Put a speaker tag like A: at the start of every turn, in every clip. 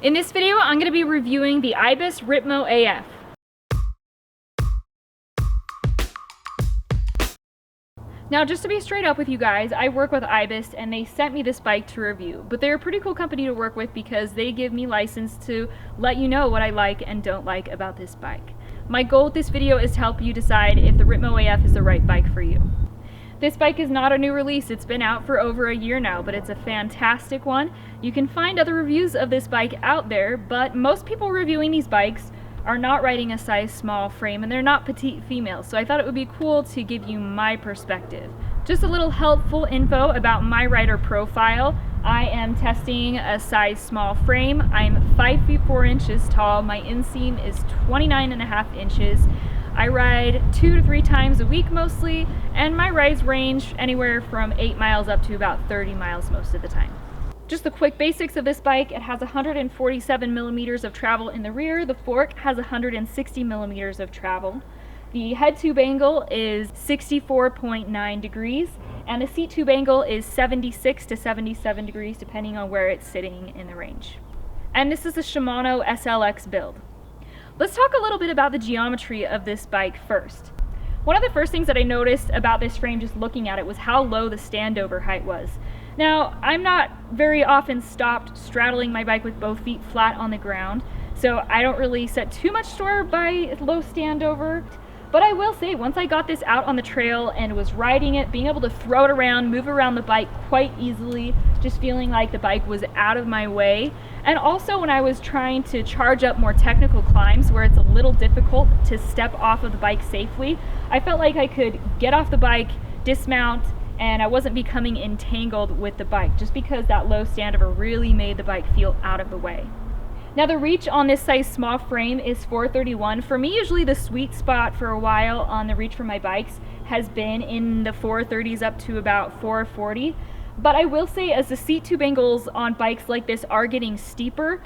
A: In this video, I'm going to be reviewing the Ibis Ripmo AF. Now, just to be straight up with you guys, I work with Ibis and they sent me this bike to review, but they're a pretty cool company to work with because they give me license to let you know what I like and don't like about this bike. My goal with this video is to help you decide if the Ripmo AF is the right bike for you. This bike is not a new release, it's been out for over a year now, but it's a fantastic one. You can find other reviews of this bike out there, but most people reviewing these bikes are not riding a size small frame and they're not petite females, so I thought it would be cool to give you my perspective. Just a little helpful info about my rider profile. I am testing a size small frame. I'm 5 feet 4 inches tall. My inseam is 29.5 inches. I ride 2 to 3 times a week mostly, and my rides range anywhere from 8 miles up to about 30 miles most of the time. Just the quick basics of this bike: it has 147 millimeters of travel in the rear. The fork has 160 millimeters of travel. The head tube angle is 64.9 degrees, and the seat tube angle is 76 to 77 degrees depending on where it's sitting in the range. And this is a Shimano SLX build. Let's talk a little bit about the geometry of this bike first. One of the first things that I noticed about this frame just looking at it was how low the standover height was. Now, I'm not very often stopped straddling my bike with both feet flat on the ground, so I don't really set too much store by low standover. But I will say, once I got this out on the trail and was riding it, being able to throw it around, move around the bike quite easily, just feeling like the bike was out of my way. And also when I was trying to charge up more technical climbs where it's a little difficult to step off of the bike safely, I felt like I could get off the bike, dismount, and I wasn't becoming entangled with the bike, just because that low standover really made the bike feel out of the way. Now, the reach on this size small frame is 431. For me, usually the sweet spot for a while on the reach for my bikes has been in the 430s up to about 440. But I will say, as the seat tube angles on bikes like this are getting steeper,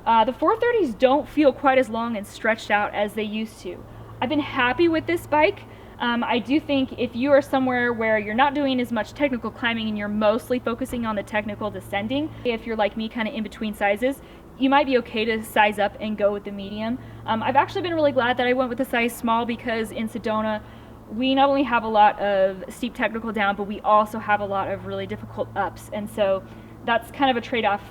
A: the 430s don't feel quite as long and stretched out as they used to. I've been happy with this bike. I do think if you are somewhere where you're not doing as much technical climbing and you're mostly focusing on the technical descending, if you're like me, kind of in between sizes, you might be okay to size up and go with the medium. I've actually been really glad that I went with the size small because in Sedona, we not only have a lot of steep technical down, but we also have a lot of really difficult ups. And so that's kind of a trade-off,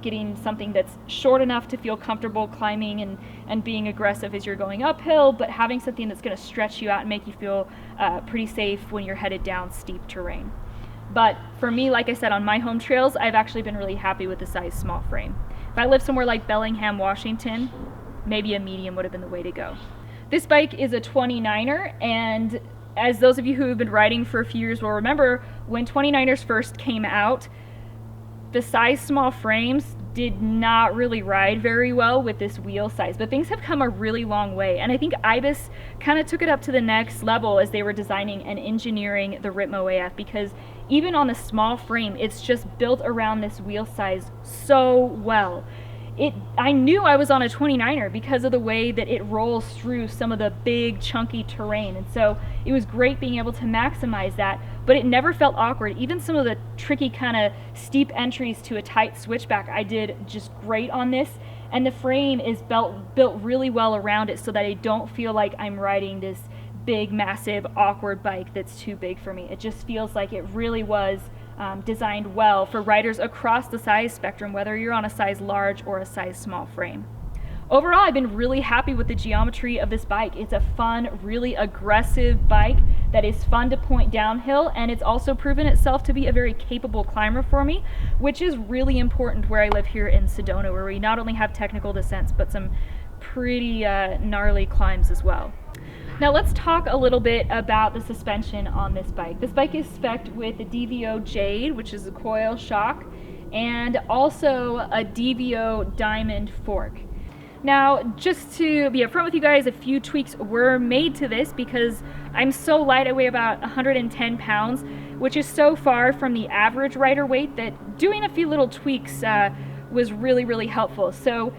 A: getting something that's short enough to feel comfortable climbing and being aggressive as you're going uphill, but having something that's going to stretch you out and make you feel pretty safe when you're headed down steep terrain. But for me, like I said, on my home trails, I've actually been really happy with the size small frame. If I lived somewhere like Bellingham, Washington, maybe a medium would have been the way to go. This bike is a 29er, and as those of you who have been riding for a few years will remember, when 29ers first came out, the size small frames did not really ride very well with this wheel size, but things have come a really long way, and I think Ibis kind of took it up to the next level as they were designing and engineering the Ripmo AF, because even on the small frame, it's just built around this wheel size so well. I knew I was on a 29er because of the way that it rolls through some of the big chunky terrain, and so it was great being able to maximize that, but it never felt awkward. Even some of the tricky kind of steep entries to a tight switchback, I did just great on this, and the frame is built really well around it so that I don't feel like I'm riding this big, massive, awkward bike that's too big for me. It just feels like it really was designed well for riders across the size spectrum, whether you're on a size large or a size small frame. Overall, I've been really happy with the geometry of this bike. It's a fun, really aggressive bike that is fun to point downhill, and it's also proven itself to be a very capable climber for me, which is really important where I live here in Sedona, where we not only have technical descents, but some pretty gnarly climbs as well. Now let's talk a little bit about the suspension on this bike. This bike is spec'd with a DVO Jade, which is a coil shock, and also a DVO Diamond fork. Now, just to be upfront with you guys, a few tweaks were made to this because I'm so light, I weigh about 110 pounds, which is so far from the average rider weight that doing a few little tweaks was really, really helpful. So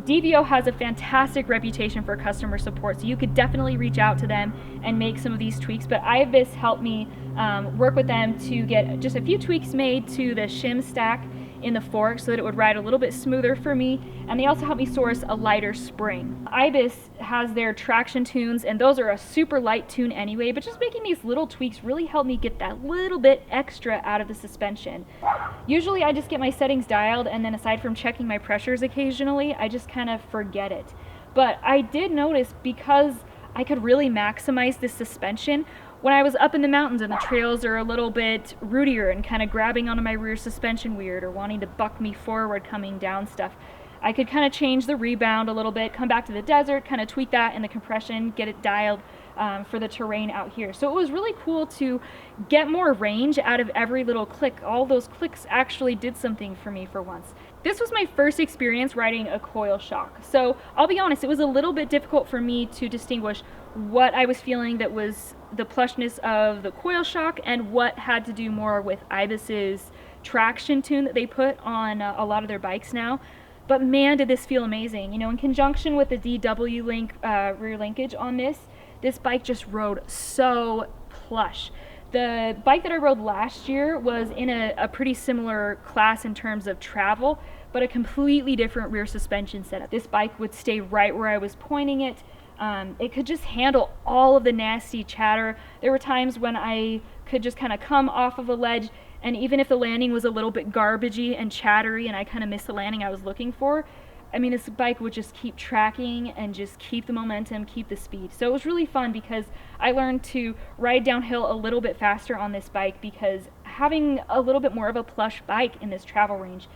A: DVO has a fantastic reputation for customer support, so you could definitely reach out to them and make some of these tweaks, but Ibis helped me work with them to get just a few tweaks made to the shim stack in the fork so that it would ride a little bit smoother for me, and they also helped me source a lighter spring. Ibis has their traction tunes, and those are a super light tune anyway, but just making these little tweaks really helped me get that little bit extra out of the suspension. Usually I just get my settings dialed, and then aside from checking my pressures occasionally, I just kind of forget it. But I did notice, because I could really maximize this suspension when I was up in the mountains and the trails are a little bit rootier and kind of grabbing onto my rear suspension weird or wanting to buck me forward coming down stuff. I could kind of change the rebound a little bit, come back to the desert, kind of tweak that in the compression, get it dialed for the terrain out here. So it was really cool to get more range out of every little click. All those clicks actually did something for me for once. This was my first experience riding a coil shock. So I'll be honest, it was a little bit difficult for me to distinguish what I was feeling that was the plushness of the coil shock and what had to do more with Ibis's traction tune that they put on a lot of their bikes now. But man, did this feel amazing. You know, in conjunction with the DW link rear linkage on this bike just rode so plush. The bike that I rode last year was in a pretty similar class in terms of travel, but a completely different rear suspension setup. This bike would stay right where I was pointing it. It could just handle all of the nasty chatter. There were times when I could just kind of come off of a ledge, and even if the landing was a little bit garbagey and chattery and I kind of missed the landing I was looking for, I mean, this bike would just keep tracking and just keep the momentum, keep the speed. So it was really fun because I learned to ride downhill a little bit faster on this bike, because having a little bit more of a plush bike in this travel range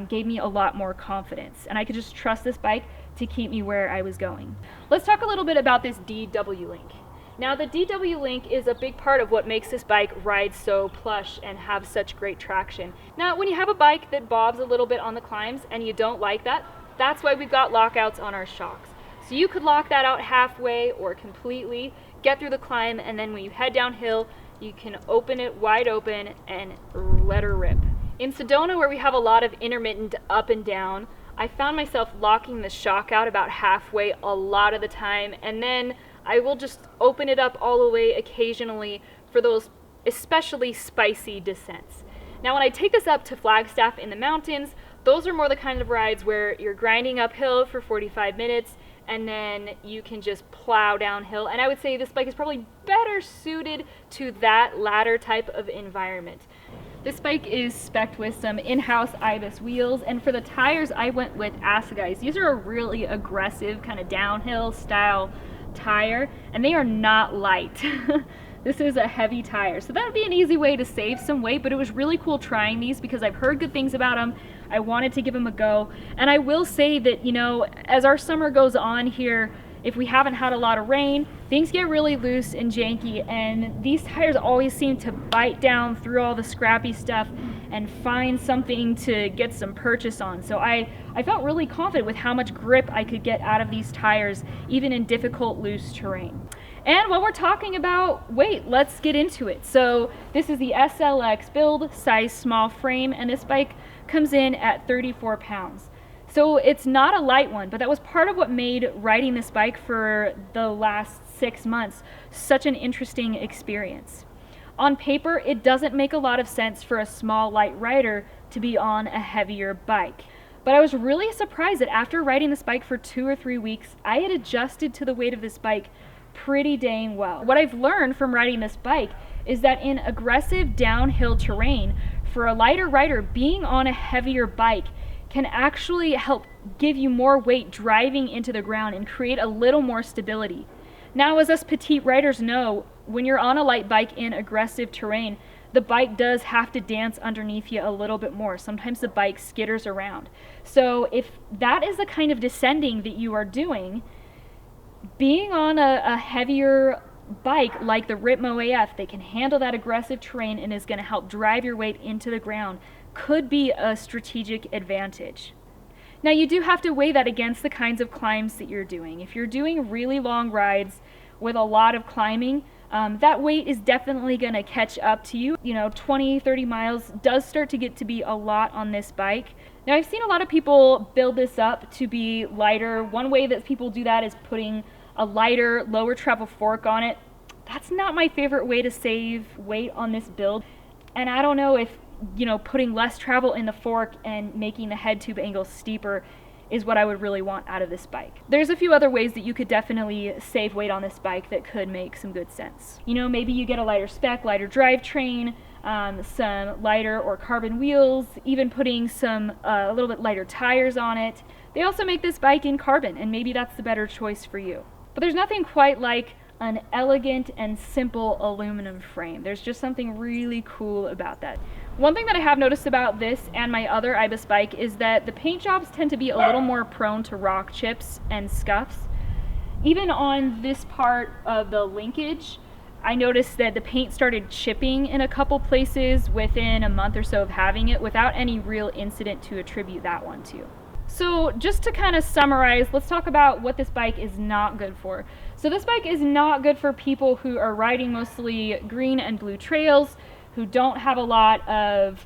A: gave me a lot more confidence, and I could just trust this bike to keep me where I was going. Let's talk a little bit about this DW link. Now, the DW link is a big part of what makes this bike ride so plush and have such great traction. Now, when you have a bike that bobs a little bit on the climbs and you don't like that, that's why we've got lockouts on our shocks. So you could lock that out halfway or completely, get through the climb, and then when you head downhill, you can open it wide open and let her rip. In Sedona, where we have a lot of intermittent up and down, I found myself locking the shock out about halfway a lot of the time, and then I will just open it up all the way occasionally for those especially spicy descents. Now, when I take this up to Flagstaff in the mountains, those are more the kind of rides where you're grinding uphill for 45 minutes and then you can just plow downhill. And I would say this bike is probably better suited to that latter type of environment. This bike is spec'd with some in-house Ibis wheels, and for the tires I went with Assegai. These are a really aggressive kind of downhill style tire, and they are not light. This is a heavy tire, so that would be an easy way to save some weight, but it was really cool trying these because I've heard good things about them. I wanted to give them a go, and I will say that, you know, as our summer goes on here, if we haven't had a lot of rain, things get really loose and janky, and these tires always seem to bite down through all the scrappy stuff and find something to get some purchase on. So I felt really confident with how much grip I could get out of these tires, even in difficult, loose terrain. And while we're talking about weight, let's get into it. So this is the SLX build, size small frame, and this bike comes in at 34 pounds. So it's not a light one, but that was part of what made riding this bike for the last 6 months such an interesting experience. On paper, it doesn't make a lot of sense for a small, light rider to be on a heavier bike. But I was really surprised that after riding this bike for 2 or 3 weeks, I had adjusted to the weight of this bike pretty dang well. What I've learned from riding this bike is that in aggressive downhill terrain, for a lighter rider, being on a heavier bike can actually help give you more weight driving into the ground and create a little more stability. Now, as us petite riders know, when you're on a light bike in aggressive terrain, the bike does have to dance underneath you a little bit more. Sometimes the bike skitters around. So if that is the kind of descending that you are doing, being on a heavier bike like the Ripmo AF that can handle that aggressive terrain and is going to help drive your weight into the ground could be a strategic advantage. Now, you do have to weigh that against the kinds of climbs that you're doing. If you're doing really long rides with a lot of climbing, that weight is definitely going to catch up to you. You know, 20, 30 miles does start to get to be a lot on this bike. Now, I've seen a lot of people build this up to be lighter. One way that people do that is putting a lighter, lower travel fork on it. That's not my favorite way to save weight on this build. And I don't know if you know, putting less travel in the fork and making the head tube angle steeper is what I would really want out of this bike. There's a few other ways that you could definitely save weight on this bike that could make some good sense. You know, maybe you get a lighter spec, lighter drivetrain, some lighter or carbon wheels, even putting some a little bit lighter tires on it. They also make this bike in carbon, and maybe that's the better choice for you. But there's nothing quite like an elegant and simple aluminum frame. There's just something really cool about that. One thing that I have noticed about this and my other Ibis bike is that the paint jobs tend to be a little more prone to rock chips and scuffs. Even on this part of the linkage, I noticed that the paint started chipping in a couple places within a month or so of having it without any real incident to attribute that one to. So just to kind of summarize, let's talk about what this bike is not good for. So this bike is not good for people who are riding mostly green and blue trails, who don't have a lot of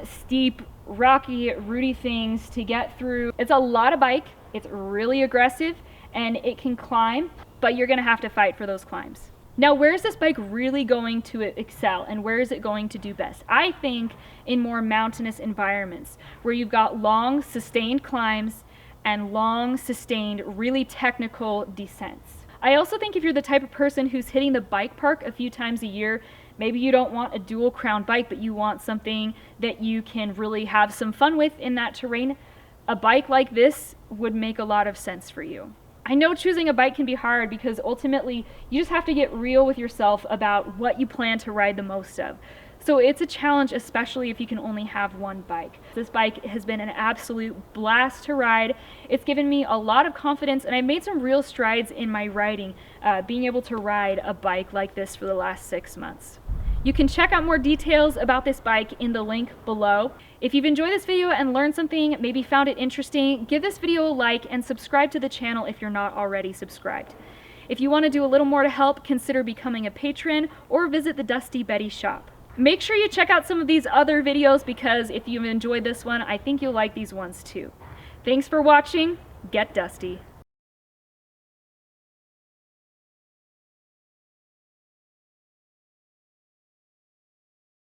A: steep, rocky, rooty things to get through. It's a lot of bike, it's really aggressive, and it can climb, but you're gonna have to fight for those climbs. Now, where is this bike really going to excel, and where is it going to do best? I think in more mountainous environments where you've got long, sustained climbs and long, sustained, really technical descents. I also think if you're the type of person who's hitting the bike park a few times a year, maybe you don't want a dual crown bike, but you want something that you can really have some fun with in that terrain, a bike like this would make a lot of sense for you. I know choosing a bike can be hard because ultimately you just have to get real with yourself about what you plan to ride the most of. So it's a challenge, especially if you can only have one bike. This bike has been an absolute blast to ride. It's given me a lot of confidence, and I've made some real strides in my riding, being able to ride a bike like this for the last 6 months. You can check out more details about this bike in the link below. If you've enjoyed this video and learned something, maybe found it interesting, give this video a like and subscribe to the channel if you're not already subscribed. If you want to do a little more to help, consider becoming a patron or visit the Dusty Betty shop. Make sure you check out some of these other videos because if you've enjoyed this one, I think you'll like these ones too. Thanks for watching. Get dusty.